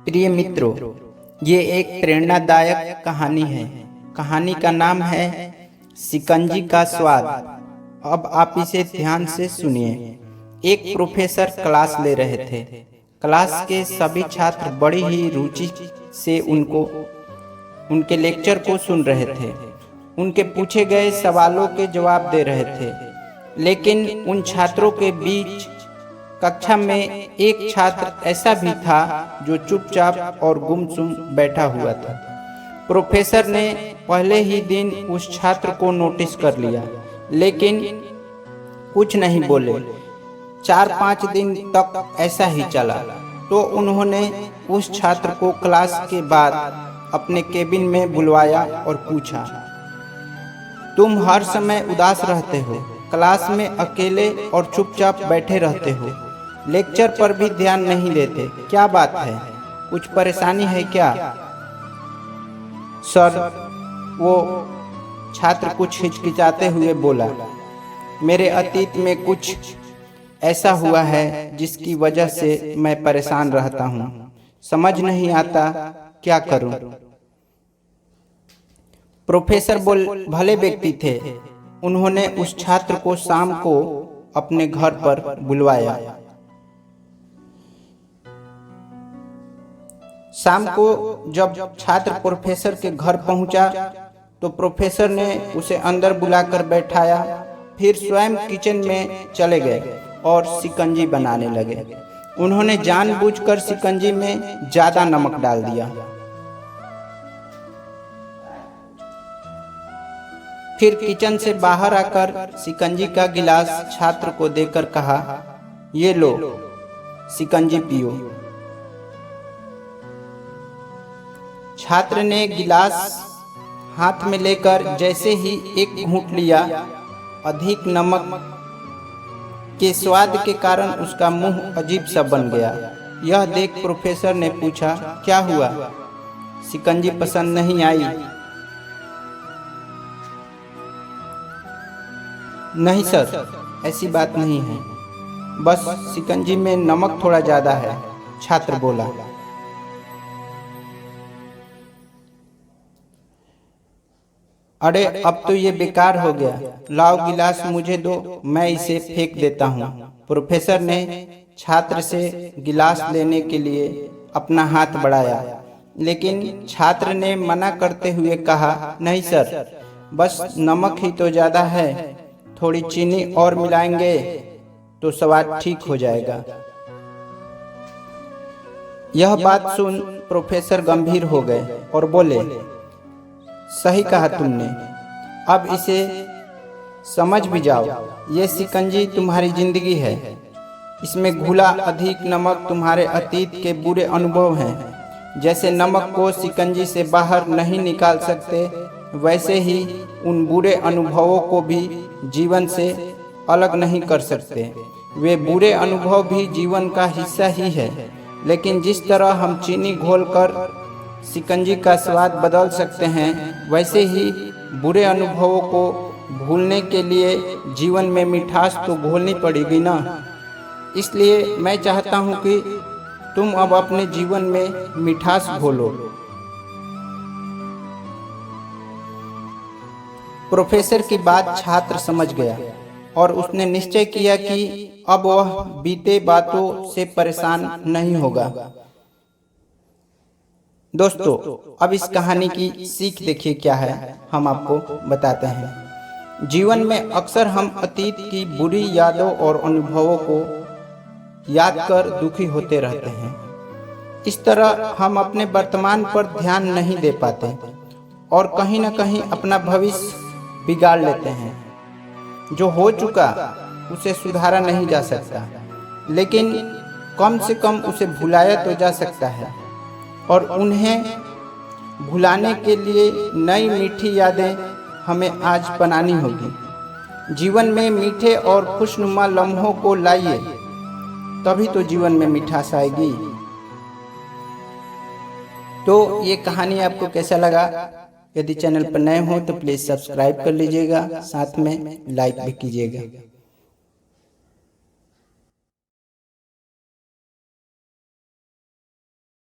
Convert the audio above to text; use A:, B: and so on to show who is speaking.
A: प्रिय मित्रों, ये एक प्रेरणादायक कहानी है। कहानी का नाम है शिकंजी का स्वाद। अब आप इसे ध्यान से सुनिए। एक प्रोफेसर क्लास ले रहे थे। क्लास के सभी छात्र बड़ी ही रुचि से उनके लेक्चर को सुन रहे थे। उनके पूछे गए सवालों के जवाब दे रहे थे। लेकिन उन छात्रों के बीच कक्षा में एक छात्र ऐसा भी था जो चुपचाप और गुमसुम बैठा हुआ था। प्रोफेसर ने पहले ही दिन उस छात्र को नोटिस कर लिया, लेकिन कुछ नहीं बोले। 4-5 दिन तक ऐसा ही चला। तो उन्होंने उस छात्र को क्लास के बाद अपने केबिन में बुलवाया और पूछा, तुम हर समय उदास रहते हो, क्लास में अकेले और चुपचाप बैठे रहते हो, लेक्चर पर भी ध्यान नहीं देते, क्या बात है? कुछ परेशानी है क्या? सर, वो छात्र कुछ हिचकिचाते हुए बोला, मेरे अतीत में कुछ ऐसा हुआ है जिसकी वजह से मैं परेशान रहता हूँ। समझ नहीं आता क्या करूँ। प्रोफेसर भले व्यक्ति थे। उन्होंने उस छात्र को शाम को अपने घर पर बुलवाया। शाम को जब छात्र प्रोफेसर के घर पहुंचा तो प्रोफेसर ने उसे अंदर बुलाकर बैठाया। फिर स्वयं किचन में चले गए और शिकंजी बनाने लगे। उन्होंने जानबूझकर शिकंजी में ज्यादा नमक डाल दिया। फिर किचन से बाहर आकर शिकंजी का गिलास छात्र को देकर कहा, ये लो, शिकंजी पियो। छात्र ने गिलास हाथ में लेकर जैसे ही एक घूंट लिया, अधिक नमक के स्वाद के कारण उसका मुंह अजीब सा बन गया। यह देख प्रोफेसर ने पूछा, क्या हुआ? शिकंजी पसंद नहीं आई? नहीं सर, ऐसी बात नहीं है, बस शिकंजी में नमक थोड़ा ज्यादा है, छात्र बोला। अरे अब तो ये बेकार हो गया, लाओ गिलास मुझे दो, मैं इसे फेंक देता हूँ। प्रोफेसर ने छात्र से गिलास लेने के लिए अपना हाथ बढ़ाया, लेकिन छात्र ने मना करते हुए कहा, नहीं सर, बस नमक ही तो ज्यादा है, थोड़ी चीनी और मिलाएंगे तो स्वाद ठीक हो जाएगा। यह बात सुन प्रोफेसर गंभीर हो गए और बोले, सही कहा तुमने, अब इसे समझ भी जाओ। ये शिकंजी तुम्हारी जिंदगी है। इसमें घुला अधिक नमक तुम्हारे अतीत के बुरे अनुभव हैं। जैसे नमक को शिकंजी से बाहर नहीं निकाल सकते, वैसे ही उन बुरे अनुभवों को भी जीवन से अलग नहीं कर सकते। वे बुरे अनुभव भी जीवन का हिस्सा ही है। लेकिन जिस तरह हम चीनी घोलकर शिकंजी का स्वाद बदल सकते हैं, वैसे ही बुरे अनुभवों को भूलने के लिए जीवन में मिठास तो घोलनी पड़ेगी ना। इसलिए मैं चाहता हूं कि तुम अब अपने जीवन में मिठास घोलो। प्रोफेसर की बात छात्र समझ गया और उसने निश्चय किया कि अब वह बीते बातों से परेशान नहीं होगा। दोस्तों, अब इस कहानी की सीख देखिए क्या है, हम आपको बताते हैं। जीवन में अक्सर हम अतीत की बुरी यादों और अनुभवों को याद कर दुखी होते रहते हैं। इस तरह हम अपने वर्तमान पर ध्यान नहीं दे पाते और कहीं न कहीं अपना भविष्य बिगाड़ लेते हैं। जो हो चुका उसे सुधारा नहीं जा सकता, लेकिन कम से कम उसे भुलाया तो जा सकता है। और उन्हें भुलाने के लिए नई मीठी यादें हमें आज बनानी होगी। जीवन में मीठे और खुशनुमा लम्हों को लाइए, तभी तो जीवन में मिठास आएगी। तो ये कहानी आपको कैसा लगा? यदि चैनल पर नए हो तो प्लीज़ सब्सक्राइब कर लीजिएगा, साथ में लाइक भी कीजिएगा।